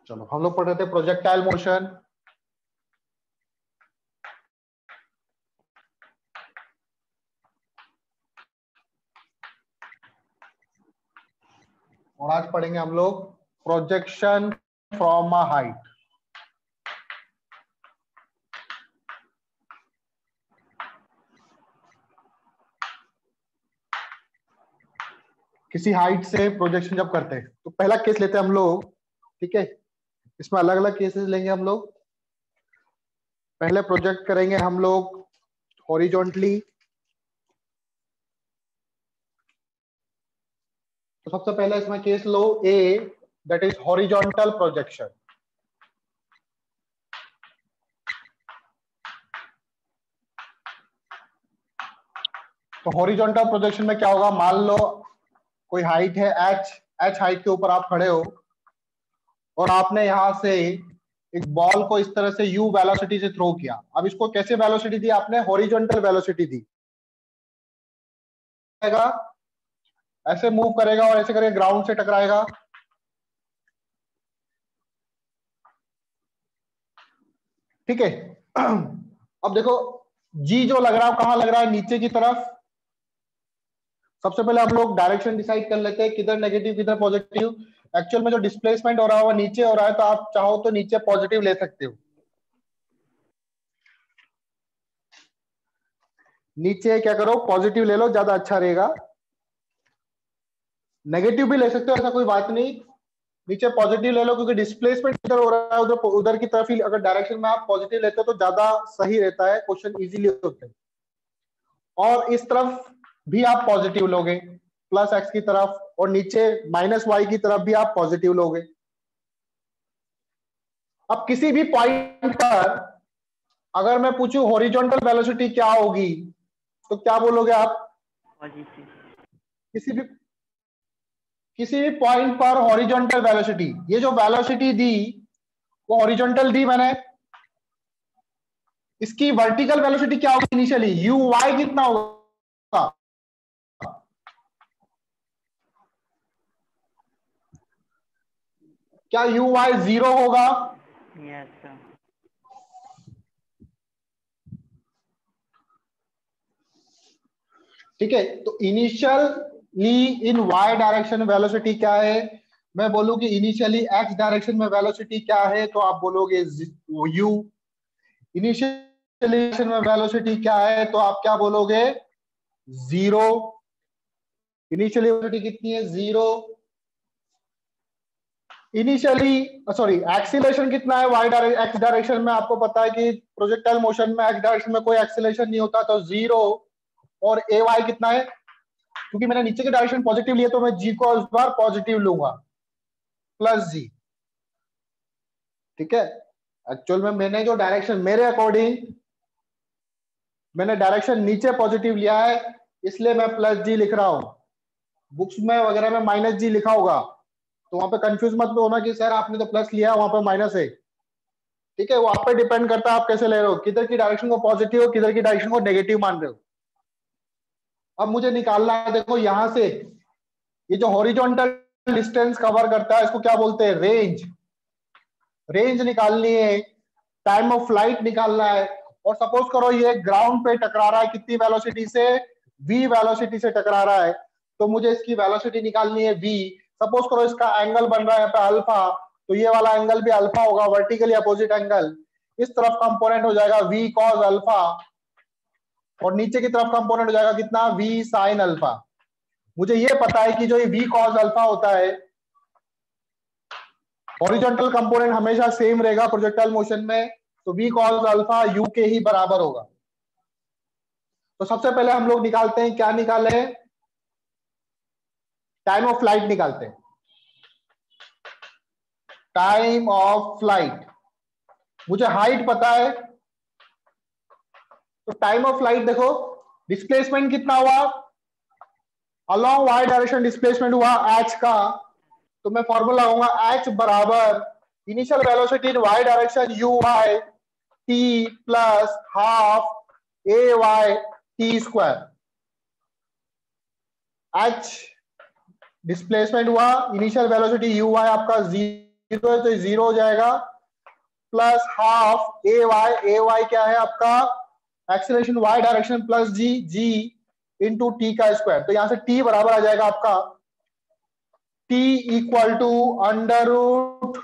चलो हम लोग पढ़ रहे थे प्रोजेक्टाइल मोशन। और आज पढ़ेंगे हम लोग प्रोजेक्शन फ्रॉम अ हाइट। किसी हाइट से प्रोजेक्शन जब करते हैं तो पहला केस लेते हैं हम लोग, ठीक है। इसमें अलग अलग केसेस लेंगे हम लोग। पहले प्रोजेक्ट करेंगे हम लोग हॉरिजॉन्टली। तो सबसे पहले इसमें case low A, that is horizontal projection. तो हॉरिजॉन्टल प्रोजेक्शन में क्या होगा, मान लो कोई हाइट है एच, एच हाइट के ऊपर आप खड़े हो और आपने यहां से एक बॉल को इस तरह से यू वेलोसिटी से थ्रो किया। अब इसको कैसे वेलोसिटी दी आपने, हॉरिजॉन्टल वेलोसिटी दी। ऐसे मूव करेगा और ऐसे करके ग्राउंड से टकराएगा। ठीक है। अब देखो जी जो लग रहा है कहां लग रहा है, नीचे की तरफ। सबसे पहले हम लोग डायरेक्शन डिसाइड कर लेते हैं, किधर नेगेटिव किधर पॉजिटिव। एक्चुअल में जो डिस्प्लेसमेंट हो रहा है वो नीचे हो रहा है, तो आप चाहो तो नीचे पॉजिटिव ले सकते हो। नीचे क्या करो, पॉजिटिव ले लो, ज्यादा अच्छा रहेगा। नेगेटिव भी ले सकते हो, ऐसा कोई बात नहीं। नीचे पॉजिटिव ले लो, क्योंकि डिस्प्लेसमेंट इधर हो रहा है, उधर उधर की तरफ ही अगर डायरेक्शन में आप पॉजिटिव लेते हो तो ज्यादा सही रहता है, क्वेश्चन इजीली होते हैं। और इस तरफ भी आप पॉजिटिव लोगे प्लस एक्स की तरफ, और नीचे माइनस वाई की तरफ भी आप पॉजिटिव लोगे। अब किसी भी पॉइंट पर अगर मैं पूछूं हॉरिजॉन्टल वेलोसिटी क्या होगी, तो क्या बोलोगे आप? किसी भी पॉइंट पर हॉरिजॉन्टल वेलोसिटी, ये जो वेलोसिटी दी वो हॉरिजॉन्टल दी मैंने। इसकी वर्टिकल वेलोसिटी क्या होगी इनिशियली, यू वाई कितना होगा? क्या यू वाई 0 होगा? Yes sir. ठीक है। तो initially in Y direction velocity क्या है, मैं बोलूं कि इनिशियली एक्स डायरेक्शन में वेलोसिटी क्या है, तो आप बोलोगे यू। इनिशियली में वेलोसिटी क्या है, तो आप क्या बोलोगे, 0। इनिशियली वेलोसिटी कितनी है, 0। इनिशियली सॉरी एक्सीलरेशन कितना है वाई डायरेक्शन, एक्स डायरेक्शन में आपको पता है कि प्रोजेक्टाइल मोशन में एक्स डायरेक्शन में कोई एक्सीलरेशन नहीं होता, तो 0। और ए वाई कितना है, क्योंकि मैंने नीचे की डायरेक्शन पॉजिटिव लिया तो मैं जी को इस बार पॉजिटिव लूंगा, प्लस जी। ठीक है। एक्चुअल में मैंने जो डायरेक्शन, मेरे अकॉर्डिंग मैंने डायरेक्शन नीचे पॉजिटिव लिया है, इसलिए मैं प्लस जी लिख रहा हूं। बुक्स में वगैरह में माइनस जी लिखा होगा, तो वहां पे कंफ्यूज मत होना कि सर आपने तो प्लस लिया, वहां पे माइनस है। ठीक है, वो आप पे डिपेंड करता है आप कैसे ले रहे हो, किधर की डायरेक्शन को पॉजिटिव हो, किधर की डायरेक्शन को नेगेटिव मान रहे हो। अब मुझे निकालना है, देखो यहां से ये जो हॉरिजॉन्टल डिस्टेंस कवर करता है इसको क्या बोलते हैं, रेंज। रेंज निकालनी है, टाइम ऑफ फ्लाइट निकालना है। और सपोज करो ये ग्राउंड पे टकरा रहा है, कितनी वेलोसिटी से, v वेलोसिटी से टकरा रहा है, तो मुझे इसकी वेलोसिटी निकालनी है v। सपोज करो इसका एंगल बन रहा है पे अल्फा, तो ये वाला एंगल भी अल्फा होगा, वर्टिकली अपोजिट एंगल। इस तरफ कंपोनेंट हो जाएगा v cos अल्फा, और नीचे की तरफ कंपोनेंट हो जाएगा कितना, v sin अल्फा। मुझे ये पता है कि जो ये v cos अल्फा होता है, हॉरिजॉन्टल कंपोनेंट हमेशा सेम रहेगा प्रोजेक्टाइल मोशन में, तो v cos अल्फा u के ही बराबर होगा। तो सबसे पहले हम लोग निकालते हैं, क्या निकाले, टाइम ऑफ फ्लाइट निकालते हैं। टाइम ऑफ फ्लाइट, मुझे हाइट पता है, तो टाइम ऑफ फ्लाइट देखो, डिस्प्लेसमेंट कितना हुआ, अलोंग वाई डायरेक्शन डिस्प्लेसमेंट हुआ h का, तो मैं फॉर्मूला लगाऊंगा h बराबर initial velocity in Y direction u y t plus half a y t square. h displacement हुआ, इनिशियल वेलोसिटी u y आपका 0 जीरो है तो जीरो हो जाएगा, प्लस हाफ ए वाई क्या है आपका acceleration Y direction plus G into T का स्क्वायर। तो यहां से टी बराबर आ जाएगा आपका T equal to under root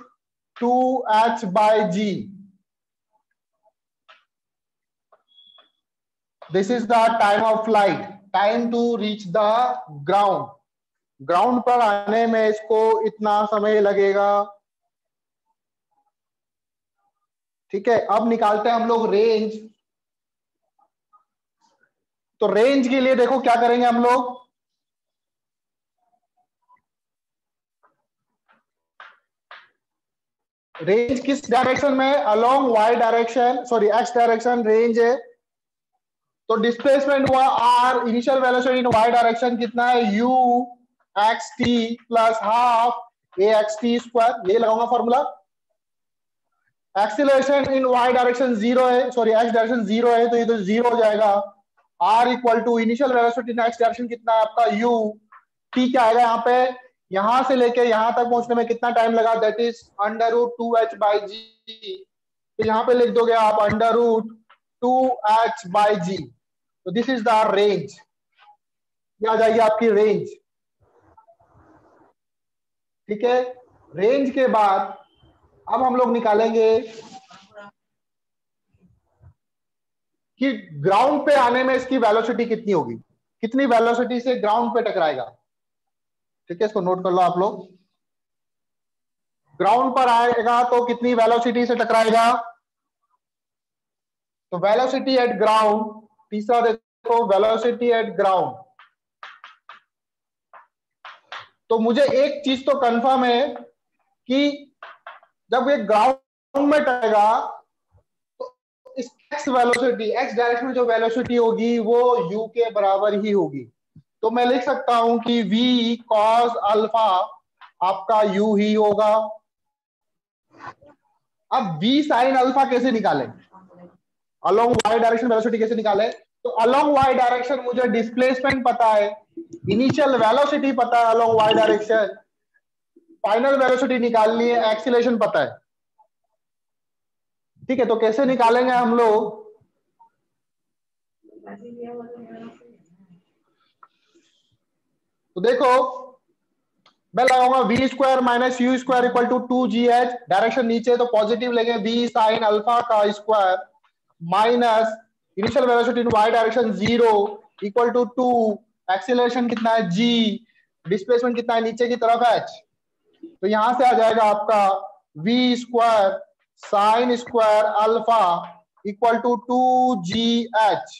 2h by G. This is the time of flight, time to reach the ground. Ground पर आने में इसको इतना समय लगेगा। ठीक है, अब निकालते हैं हम लोग रेंज। तो रेंज के लिए देखो क्या करेंगे हम लोग, रेंज किस डायरेक्शन में, along Y direction, sorry X direction range है। तो डिस्प्लेसमेंट हुआ R, initial velocity in Y direction कितना है U X T plus half A X T square, ये लगाऊंगा formula. Acceleration in Y direction zero है, सॉरी एक्स डायरेक्शन जीरो है, तो ये तो जीरो हो जाएगा। R equal to initial velocity in X direction कितना है आपका यू, टी क्या आएगा यहाँ पे, यहां से लेके यहां तक पहुंचने में कितना टाइम लगा, that is under root 2h by g. तो यहां पे लिख दोगे आप under root 2h by g. तो दिस इज द रेंज, ये आ जाएगी आपकी रेंज। ठीक है, रेंज के बाद अब हम लोग निकालेंगे कि ग्राउंड पे आने में इसकी वेलोसिटी कितनी होगी, कितनी वेलोसिटी से ग्राउंड पे टकराएगा। ठीक है, इसको नोट कर लो आप लोग। ग्राउंड पर आएगा तो कितनी वेलोसिटी से टकराएगा, तो वेलोसिटी एट ग्राउंड, तीसरा देखो वेलोसिटी एट ग्राउंड। तो मुझे एक चीज तो कंफर्म है कि जब ये ग्राउंड में टकराएगा तो इस एक्स वेलोसिटी, एक्स डायरेक्शन में जो वेलोसिटी होगी वो u के बराबर ही होगी। तो मैं लिख सकता हूं कि v cos अल्फा आपका u ही होगा। अब v sin अल्फा कैसे निकालें, अलोंग y डायरेक्शन वेलोसिटी कैसे निकाले, तो अलोंग y डायरेक्शन मुझे डिस्प्लेसमेंट पता है, इनिशियल वेलोसिटी पता है along y direction, final velocity निकालनी है, एक्सीलरेशन पता है। ठीक है, तो कैसे निकालेंगे हम लोग, तो देखो मैं लगाऊंगा V square minus U square equal to 2gh, direction नीचे तो पॉजिटिव लेंगे, वी साइन अल्फा का square minus initial velocity in Y direction zero equal to 2, acceleration कितना है g, डिस्प्लेसमेंट कितना है नीचे की तरफ h। तो यहां से आ जाएगा आपका v square sine square alpha equal to 2gh।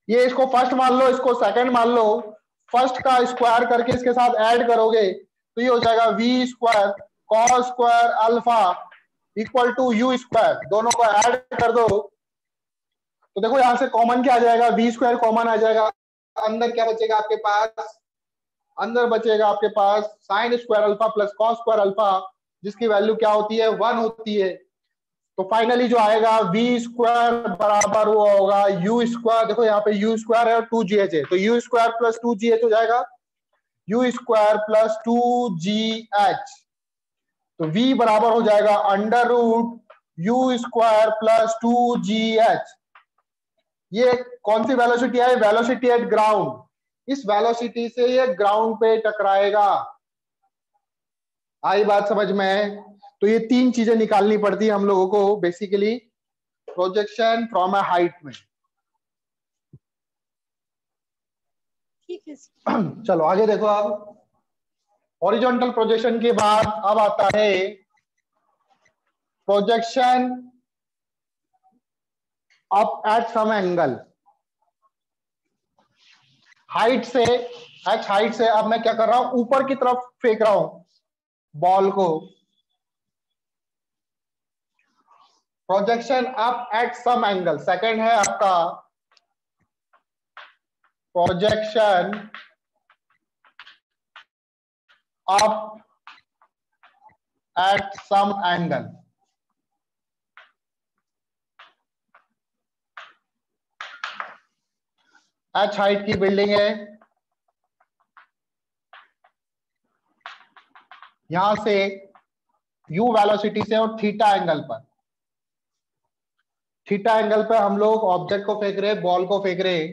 ये इसको फर्स्ट मान लो, इसको सेकंड मान लो, फर्स्ट का स्क्वायर करके इसके साथ ऐड करोगे तो ये हो जाएगा V square cos square alpha equal to U square, दोनों को ऐड कर दो तो देखो यहां से कॉमन क्या आ जाएगा, वी स्क्वायर कॉमन आ जाएगा, अंदर क्या बचेगा आपके पास, अंदर बचेगा आपके पास sine square alpha plus cos square alpha, जिसकी वैल्यू क्या होती है 1 होती है। तो फाइनली जो आएगा वी स्क्वायर बराबर वो होगा यू स्क्वायर, देखो यहाँ पे यू स्क्वायर है और 2gh है, तो यू स्क्वायर प्लस 2gh हो जाएगा यू स्क्वायर प्लस 2gh। तो v बराबर हो जाएगा under root U square plus 2gh। ये कौन सी वेलोसिटी है, वेलोसिटी एट ग्राउंड, इस वेलोसिटी से ये ग्राउंड पे टकराएगा। आई बात समझ में, तो ये तीन चीजें निकालनी पड़ती है हम लोगों को basically projection from a height में। ठीक है। चलो आगे देखो, अब हॉरिजॉन्टल प्रोजेक्शन के बाद अब आता है projection up at some angle. Height से, एच हाइट से अब मैं क्या कर रहा हूं, ऊपर की तरफ फेंक रहा हूं बॉल को। Projection up at some angle, second है आपका projection up at some angle. H height की बिल्डिंग है, यहां से u वेलोसिटी से और थीटा एंगल पर, थीटा एंगल पर हम लोग ऑब्जेक्ट को फेंक रहे, बॉल को फेंक रहे।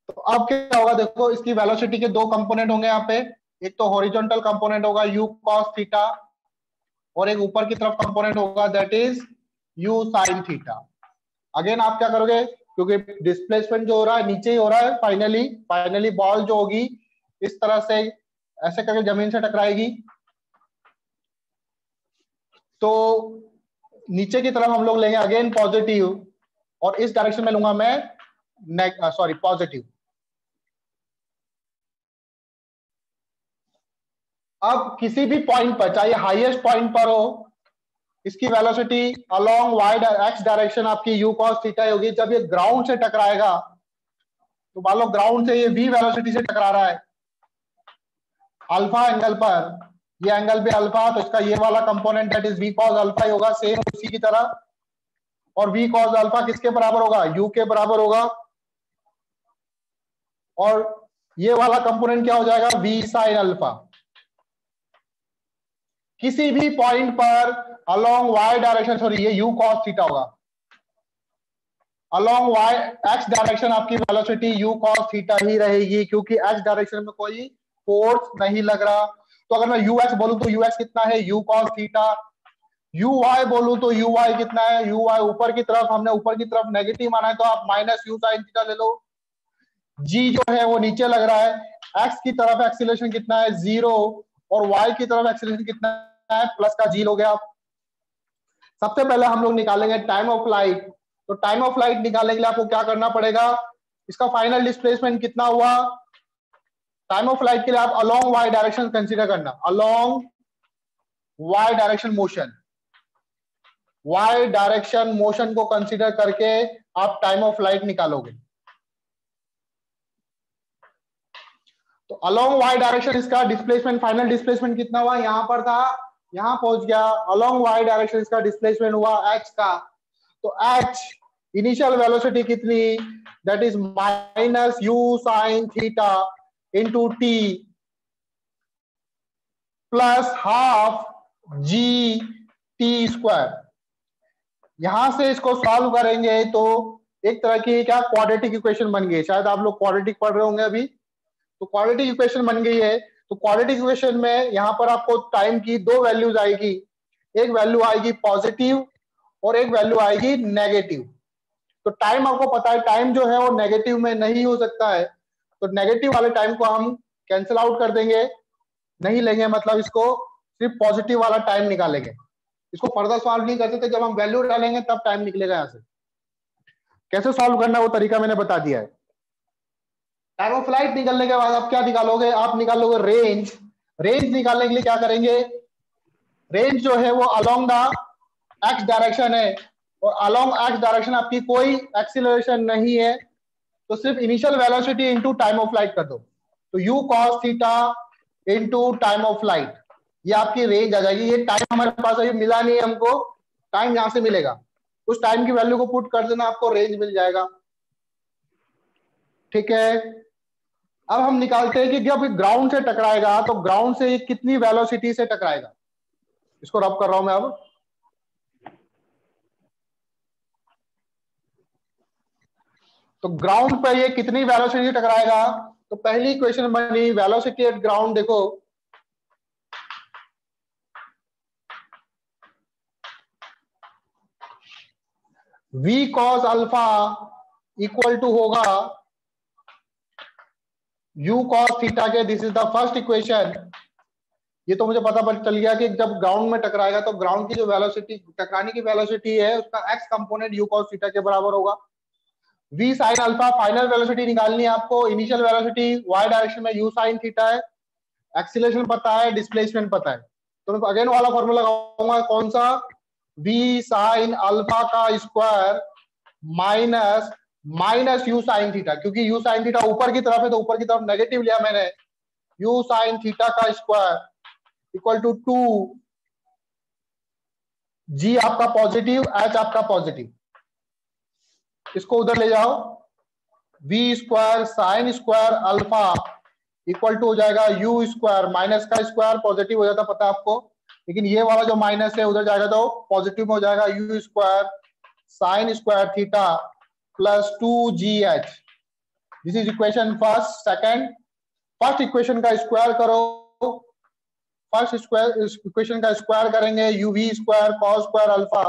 तो अब क्या होगा, देखो इसकी वेलोसिटी के दो कंपोनेंट होंगे यहाँ पे, एक तो हॉरिजॉन्टल कंपोनेंट होगा u cos थीटा, और एक ऊपर की तरफ कंपोनेंट होगा that is u sin theta. Again आप क्या करोगे, क्योंकि डिस्प्लेसमेंट जो हो रहा है नीचे ही हो रहा है, फाइनली बॉल जो होगी इस तरह से ऐसे करके जमीन से टकराएगी, तो नीचे की तरफ हम लोग लेंगे अगेन पॉजिटिव, और इस डायरेक्शन में लूंगा मैं पॉजिटिव। अब किसी भी पॉइंट पर, चाहे हाईएस्ट पॉइंट पर हो, इसकी velocity along Y X direction आपकी u cos थीटा होगी। जब ये ग्राउंड से टकराएगा, तो मान लो ग्राउंड से ये v वेलोसिटी से टकरा रहा है अल्फा एंगल पर, ये एंगल भी अल्फा, तो इसका ये वाला component that is v cos alpha ही होगा, सेम उसी की तरह। और v cos अल्फा किसके बराबर होगा, u के बराबर होगा। और ये वाला कंपोनेंट क्या हो जाएगा, v sin अल्फा। किसी भी पॉइंट पर अलोंग y डायरेक्शन, सॉरी ये u cos थीटा होगा, अलोंग y x डायरेक्शन आपकी वेलोसिटी u cos थीटा ही रहेगी, क्योंकि x डायरेक्शन में कोई फोर्स नहीं लग रहा। तो अगर मैं ux बोलूं तो ux कितना है, u cos थीटा। uy बोलूं तो uy कितना है, uy ऊपर की तरफ, हमने ऊपर की तरफ नेगेटिव माना है तो आप माइनस u sin थीटा ले लो। g जो है वो नीचे लग रहा है, x की तरफ एक्सीलरेशन कितना है, 0, और y की तरफ एक्सीलरेशन कितना है, प्लस का g हो गया। सबसे पहले हम लोग निकालेंगे टाइम ऑफ लाइट। तो टाइम ऑफ लाइट निकालने के लिए आपको क्या करना पड़ेगा, इसका फाइनल डिस्प्लेसमेंट कितना हुआ। टाइम ऑफ लाइट के लिए आप अलोंग y डायरेक्शन कंसीडर करना, along y direction motion, y direction motion को कंसीडर करके आप टाइम ऑफ लाइट निकालोगे। तो अलोंग y डायरेक्शन इसका डिस्प्लेसमेंट, फाइनल डिस्प्लेसमेंट कितना हुआ, यहां पर था, यहां पहुंच गया। अलोंग y डायरेक्शन इसका डिस्प्लेसमेंट हुआ h का, तो h इनिशियल वेलोसिटी कितनी, that is minus u sin theta into t plus half g t square. यहां से इसको सॉल्व करेंगे तो एक तरह की क्या क्वाड्रेटिक इक्वेशन बन गई, शायद आप लोग क्वाड्रेटिक पढ़ रहे होंगे अभी, तो क्वाड्रेटिक इक्वेशन बन गई है। तो क्वाड्रेटिक इक्वेशन में यहां पर आपको टाइम की दो वैल्यूज आएगी, एक वैल्यू आएगी पॉजिटिव और एक वैल्यू आएगी नेगेटिव। तो टाइम आपको पता है, टाइम जो है वो नेगेटिव में नहीं हो सकता है, तो नेगेटिव वाले टाइम को हम कैंसिल आउट कर देंगे, नहीं लेंगे, मतलब इसको सिर्फ पॉजिटिव वाला टाइम निकालेंगे। इसको फर्दर सॉल्व नहीं कर सकते, जब हम वैल्यू डालेंगे तब टाइम निकलेगा। यहां से कैसे सॉल्व करना वो तरीका मैंने बता दिया है। टाइम ऑफ फ्लाइट निकलने के बाद आप क्या निकालोगे, आप निकालोगे रेंज। रेंज निकालने के लिए क्या करेंगे, रेंज जो है वो अलोंग द एक्स डायरेक्शन है, और अलोंग एक्स डायरेक्शन आपकी कोई एक्सीलरेशन नहीं है, तो सिर्फ initial velocity into time of flight कर दो, तो u cos theta into time of flight, ये आपकी रेंज आ जाएगी। ये टाइम हमारे पास अभी मिला नहीं है हमको, टाइम यहां से मिलेगा, उस टाइम की वैल्यू को पुट कर देना, आपको रेंज मिल जाएगा। ठीक है, अब हम निकालते हैं कि जब ग्राउंड से टकराएगा तो ग्राउंड से ये कितनी वेलोसिटी से टकराएगा। इसको रब कर रहा हूं मैं अब। तो ग्राउंड पर ये कितनी वेलोसिटी से टकराएगा, तो पहली इक्वेशन बनी वेलोसिटी एट ग्राउंड, देखो v cos alpha equal to होगा u cos थीटा के, this is the first equation. ये तो मुझे पता चल गया कि जब ग्राउंड में टकराएगा तो ग्राउंड की जो वेलोसिटी, टकराने की वेलोसिटी है, उसका x component u cos theta के बराबर होगा। v sin alpha, final velocity निकालनी है आपको, इनिशियल वेलोसिटी y डायरेक्शन में u sin थीटा है, एक्सीलरेशन पता है, डिस्प्लेसमेंट पता है, तो मैं अगेन वाला फॉर्मूला लगाऊंगा, कौन सा, v sin अल्फा का square minus u sin theta, क्योंकि u sin थीटा ऊपर की तरफ है तो ऊपर की तरफ नेगेटिव लिया मैंने, u sin थीटा का स्क्वायर इक्वल टू 2, g आपका पॉजिटिव, h आपका पॉजिटिव, इसको उधर ले जाओ, v square sine square alpha equal to हो जाएगा यू स्क्वायर, माइनस का स्क्वायर पॉजिटिव हो जाता पता है आपको, लेकिन ये वाला जो माइनस है उधर जाएगा तो पॉजिटिव में हो जाएगा, U square sine square theta plus 2gh। This is equation first. Second, first equation का स्क्वायर करो, फर्स्ट स्क्वायर इक्वेशन का स्क्वायर करेंगे, UV square cos square alpha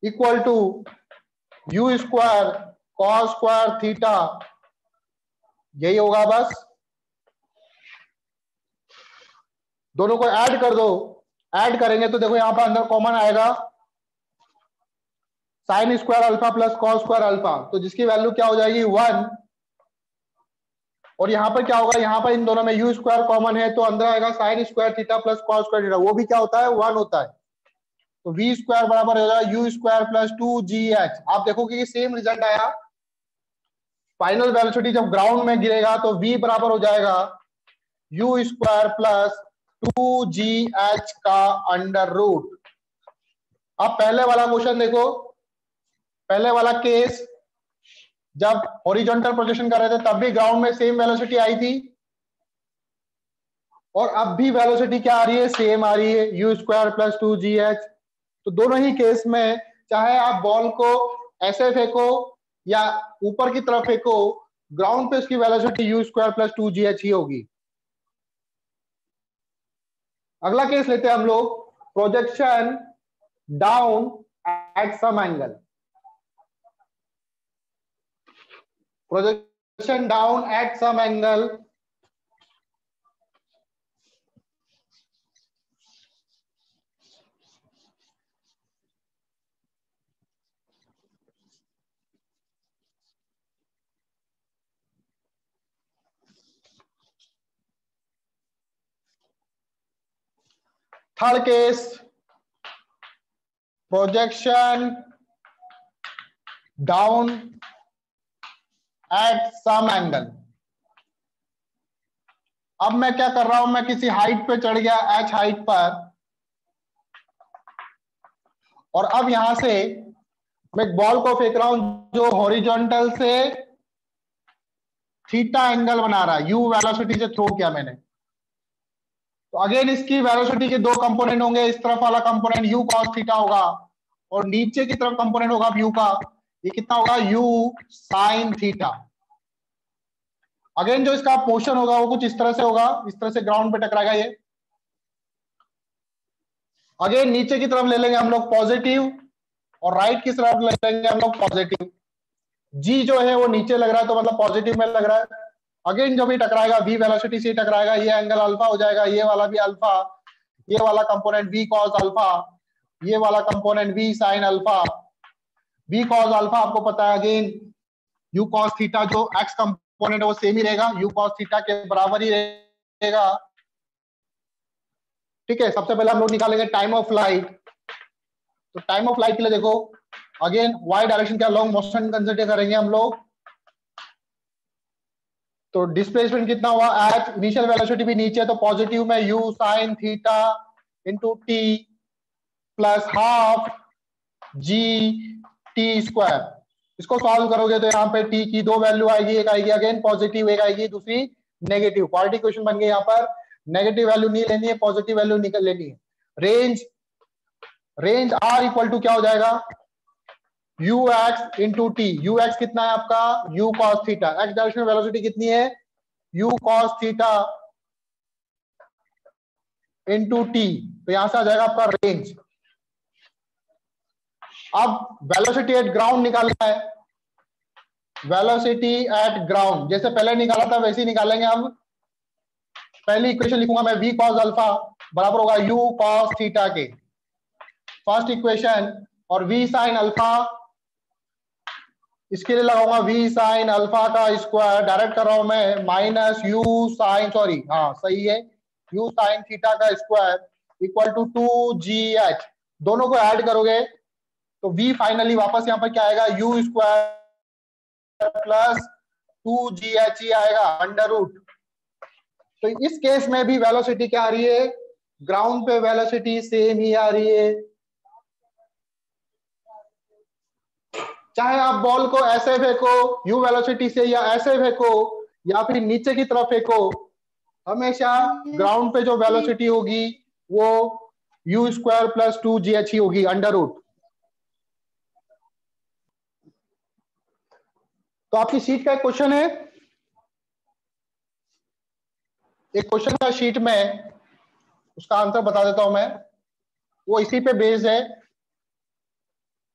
equal to U square cos square theta, यही होगा बस। दोनों को add कर दो, ऐड करेंगे तो देखो यहां पर अंदर कॉमन आएगा sign square alpha plus cos square alpha, तो जिसकी वैल्यू क्या हो जाएगी 1। और यहां पर क्या होगा, यहां पर इन दोनों में यू स्क्वायर कॉमन है तो अंदर आएगा sign square theta plus cos square theta, वो भी क्या होता है 1 होता है। तो वी स्क्वायर बराबर हो जाएगा यू स्क्वायर प्लस 2gh। आप देखोगे कि सेम रिजल्ट आया। फाइनल वेलोसिटी जब ग्राउंड में गिरेगा तो v बराबर हो जाएगा यू स्क्वायर प्लस 2gh का अंडर रूट। अब पहले वाला क्वेश्चन देखो, पहले वाला केस जब हॉरिजॉन्टल प्रोजेक्शन कर रहे थे तब भी ग्राउंड में सेम वेलोसिटी आई थी, और अब भी वेलोसिटी क्या आ रही है, सेम आ रही है, यू स्क्वायर प्लस 2gh। तो दोनों ही केस में चाहे आप बॉल को ऐसे फेंको या ऊपर की तरफ फेंको, ग्राउंड पे उसकी velocity U square plus 2gh ही होगी। अगला केस लेते हैं हम लोग, projection down at some angle. Projection down at some angle, third case projection down at some angle. अब मैं क्या कर रहा हूं, मैं किसी हाइट पे चढ़ गया, h हाइट पर, और अब यहां से मैं एक बॉल को फेंक रहा हूं जो हॉरिजॉन्टल से थीटा एंगल बना रहा है, u वेलोसिटी से थ्रो किया मैंने। तो अगेन इसकी वेलोसिटी के दो कंपोनेंट होंगे, इस तरफ वाला कंपोनेंट u cos थीटा होगा और नीचे की तरफ कंपोनेंट होगा u का, ये कितना होगा u sin थीटा। अगेन जो इसका पोर्शन होगा वो कुछ इस तरह से होगा, इस तरह से ग्राउंड पे टकराएगा ये। अगेन नीचे की तरफ ले लेंगे हम लोग पॉजिटिव और राइट की तरफ ले लेंगे हम लोग पॉजिटिव। जी जो है वो नीचे लग रहा है तो मतलब पॉजिटिव में लग रहा है। अगेन जब ये टकराएगा v वेलोसिटी से टकराएगा, ये एंगल अल्फा हो जाएगा, ये वाला भी अल्फा, ये वाला कंपोनेंट v cos अल्फा, ये वाला component v sin alpha. v cos alpha आपको पता है अगेन u cos थीटा, जो x कंपोनेंट है वो सेम ही रहेगा, u cos थीटा के बराबर ही रहेगा। ठीक है, सबसे पहले हम लोग निकालेंगे टाइम ऑफ लाइट। तो टाइम ऑफ लाइट के लिए देखो अगेन y डायरेक्शन का लॉन्ग मोशन कंसीडर करेंगे हम लोग। तो डिस्प्लेसमेंट कितना हुआ, एच इनिशियल वेलोसिटी भी नीचे, तो पॉजिटिव में u sin theta into T plus half g t square. इसको सॉल्व करोगे तो यहाँ पे t की दो वैल्यू आएगी, एक आएगी अगेन पॉजिटिव, एक आएगी दूसरी नेगेटिव। क्वालिटी क्वेश्चन बन गया, यहाँ पर नेगेटिव वैल्यू नहीं लेनी है, पॉजिटिव वैल्यू निकल लेनी है। रेंज r इक्वल टू क्या हो जाएगा, ux इंटू टी। ux कितना है आपका, u cos theta, x direction velocity कितनी है, u cos theta into T, तो यहां से आ जाएगा आपका रेंज। अब वेलोसिटी एट ग्राउंड निकालना है, वेलोसिटी एट ग्राउंड जैसे पहले निकाला था वैसे ही निकालेंगे हम। पहली इक्वेशन लिखूंगा मैं, v cos अल्फा बराबर होगा u cos थीटा के, फर्स्ट इक्वेशन, और v sin अल्फा इसके लिए लगाऊंगा v sin अल्फा का स्क्वायर, डायरेक्ट कर रहा हूं मैं, माइनस u sin, सॉरी हाँ सही है, u sin थीटा का स्क्वायर इक्वल टू 2gh। दोनों को ऐड करोगे तो v फाइनली वापस यहां पर क्या आएगा, u स्क्वायर प्लस 2gh ही आएगा अंडर रूट। तो इस केस में भी वेलोसिटी क्या आ रही है, ग्राउंड पे वेलोसिटी सेम ही आ रही है। चाहे आप बॉल को ऐसे फेंको u वेलोसिटी से या ऐसे फेंको, या फिर नीचे की तरफ फेंको, हमेशा ग्राउंड पे जो वेलोसिटी होगी वो u स्क्वायर प्लस 2gh ही होगी, अंडर रूट। तो आपकी शीट का एक क्वेश्चन है, एक क्वेश्चन का शीट में, उसका आंसर बता देता हूं मैं, वो इसी पे बेस्ड है।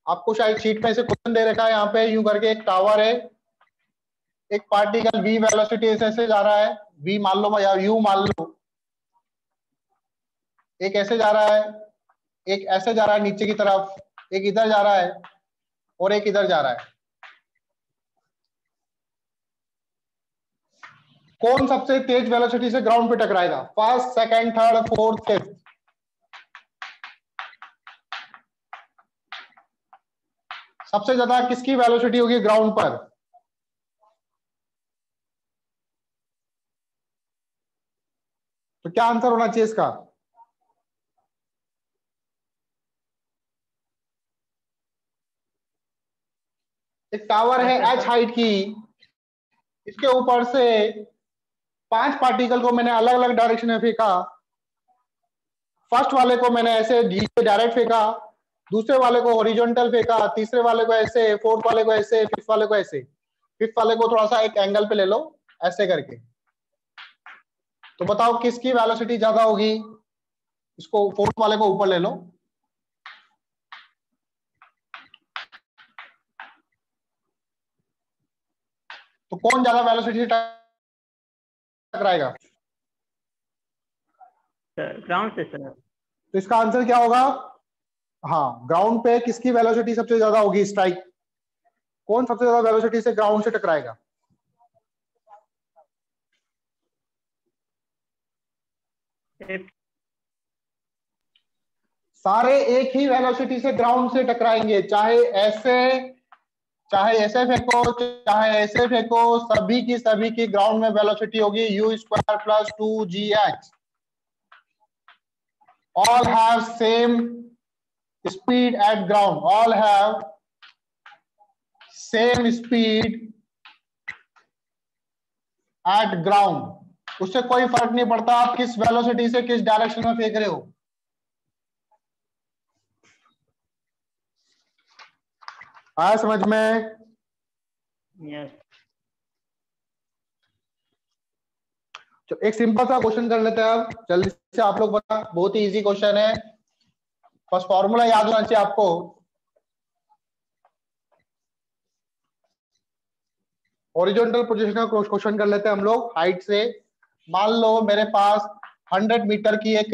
आपको शायद शीट में ऐसे क्वेश्चन दे रखा है, यहाँ पे यूं करके एक टावर है, एक पार्टिकल v वेलोसिटी ऐसे जा रहा है, v मान लो या u मान लो, एक ऐसे जा रहा है, एक ऐसे जा रहा है नीचे की तरफ, एक इधर जा रहा है और एक इधर जा रहा है। कौन सबसे तेज वेलोसिटी से ग्राउंड पे टकराएगा? First, second, third, fourth, fifth? सबसे ज्यादा किसकी वेलोसिटी होगी ग्राउंड पर? तो क्या आंसर होना चाहिए इसका? एक टावर है h हाइट की, इसके ऊपर से 5 पार्टिकल को मैंने अलग अलग डायरेक्शन में फेंका। फर्स्ट वाले को मैंने ऐसे नीचे डायरेक्ट फेंका, दूसरे वाले को हॉरिजॉन्टल फेंका, तीसरे वाले को ऐसे, फोर्थ वाले को ऐसे, फिफ्थ वाले को ऐसे। फिफ्थ वाले को थोड़ा सा एक एंगल पे ले लो ऐसे करके। तो बताओ किसकी वेलोसिटी ज्यादा होगी? इसको फोर्थ वाले को ऊपर ले लो। तो कौन ज्यादा वेलोसिटी से टकराएगा? ग्राउंड से सर। तो इसका आंसर क्या होगा? हाँ, ग्राउंड पे किसकी वेलोसिटी सबसे ज्यादा होगी? स्ट्राइक। कौन सबसे ज्यादा वेलोसिटी से ग्राउंड से टकराएगा? सारे एक ही वेलोसिटी से ग्राउंड से टकराएंगे, चाहे ऐसे फेंको, चाहे ऐसे फेंको, सभी की ग्राउंड में वेलोसिटी होगी u square plus 2gh। all have same speed at ground, all have same speed at ground। उससे कोई फर्क नहीं पड़ता आप किस वेलोसिटी से किस डायरेक्शन में फेंक रहे हो। आया समझ में? यस। तो एक सिंपल सा क्वेश्चन कर लेते हैं अब जल्दी से, आप लोग बता, बहुत ही इजी क्वेश्चन है, बस फॉर्मूला याद होना चाहिए आपको। हॉरिजॉन्टल पोजीशन का क्वेश्चन कर लेते हैं हम लोग हाइट से। मान लो मेरे पास 100 मीटर की एक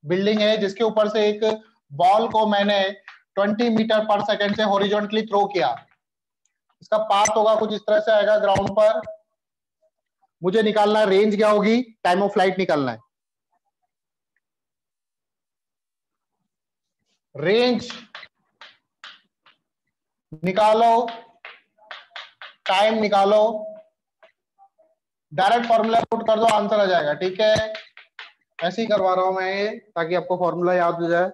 बिल्डिंग है जिसके ऊपर से एक बॉल को मैंने 20 मीटर पर सेकंड से हॉरिजॉन्टली थ्रो किया। इसका पाथ होगा कुछ इस तरह से आएगा ग्राउंड पर। मुझे निकालना है रेंज क्या होगी, टाइम ऑफ फ्लाइट निकालना है। रेंज निकालो, टाइम निकालो, डायरेक्ट फॉर्मूला पुट कर दो, आंसर आ जाएगा। ठीक है, ऐसे ही करवा रहा हूं मैं ये ताकि आपको फॉर्मूला याद हो जाए।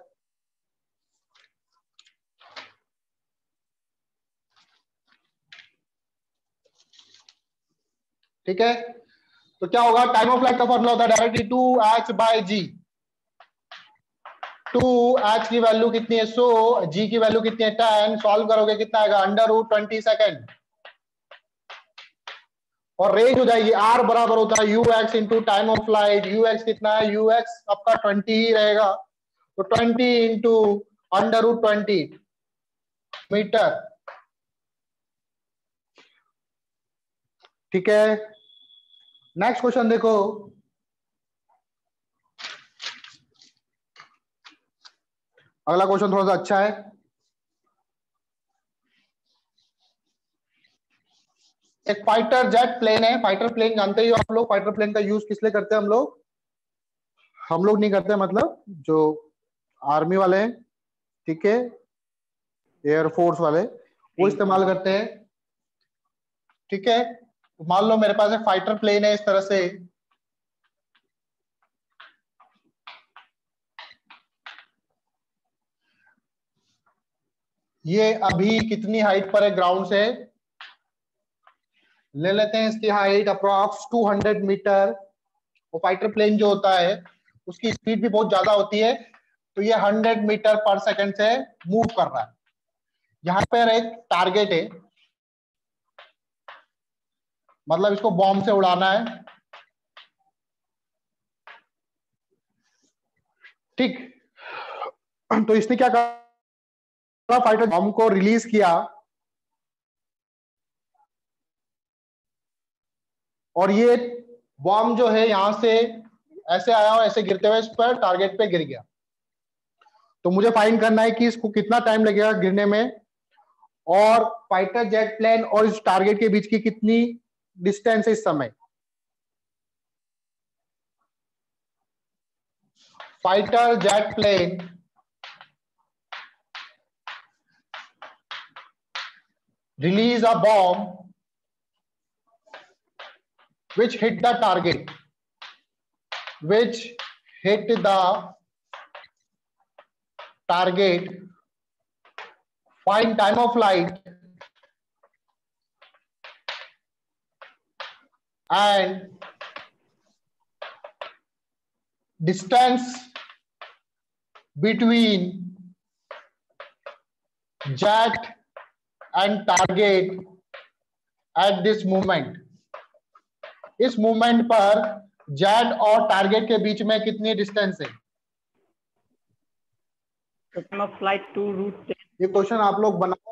ठीक है, तो क्या होगा, टाइम ऑफ फ्लाइट का फॉर्मूला होता है डायरेक्टली 2h/g। 2h की वैल्यू कितनी है 100, g की वैल्यू कितनी है 10, सॉल्व करोगे कितना आएगा √20 सेकेंड, और रेंज हो जाएगी r बराबर होता है ux into time of flight. ux कितना है, ux आपका 20 ही रहेगा, तो 20 इंटू √20 मीटर। ठीक है, नेक्स्ट क्वेश्चन देखो। अगला क्वेश्चन थोड़ा सा अच्छा है। एक फाइटर जेट प्लेन है, फाइटर प्लेन जानते ही हो आप लोग, फाइटर प्लेन का यूज किस लिए करते हैं हम लोग नहीं करते, मतलब जो आर्मी वाले हैं, ठीक है, एयरफोर्स वाले, वो इस्तेमाल करते हैं। ठीक है, मान लो मेरे पास एक फाइटर प्लेन है इस तरह से, ये अभी कितनी हाइट पर है ग्राउंड से, ले लेते हैं इसकी हाइट अप्रॉक्स 200 मीटर। वो फाइटर प्लेन जो होता है उसकी स्पीड भी बहुत ज्यादा होती है, तो ये 100 मीटर पर सेकंड से मूव कर रहा है। यहाँ पर एक टारगेट है, मतलब इसको बॉम्ब से उड़ाना है। ठीक, तो इसने क्या करा, फाइटर बॉम्ब को रिलीज किया और ये बॉम्ब जो है यहां से ऐसे आया और ऐसे गिरते हुए इस पर टारगेट पे गिर गया। तो मुझे फाइंड करना है कि इसको कितना टाइम लगेगा गिरने में, और फाइटर जेट प्लेन और इस टारगेट के बीच की कितनी डिस्टेंस है इस समय। Fighter jet plane release a bomb which hit the target, find time of flight and distance between jet and target at this moment। इस मूवमेंट पर जेट और टारगेट के बीच में कितनी डिस्टेंस है। Time of flight 2 root 10। ये question आप लोग बनाओ।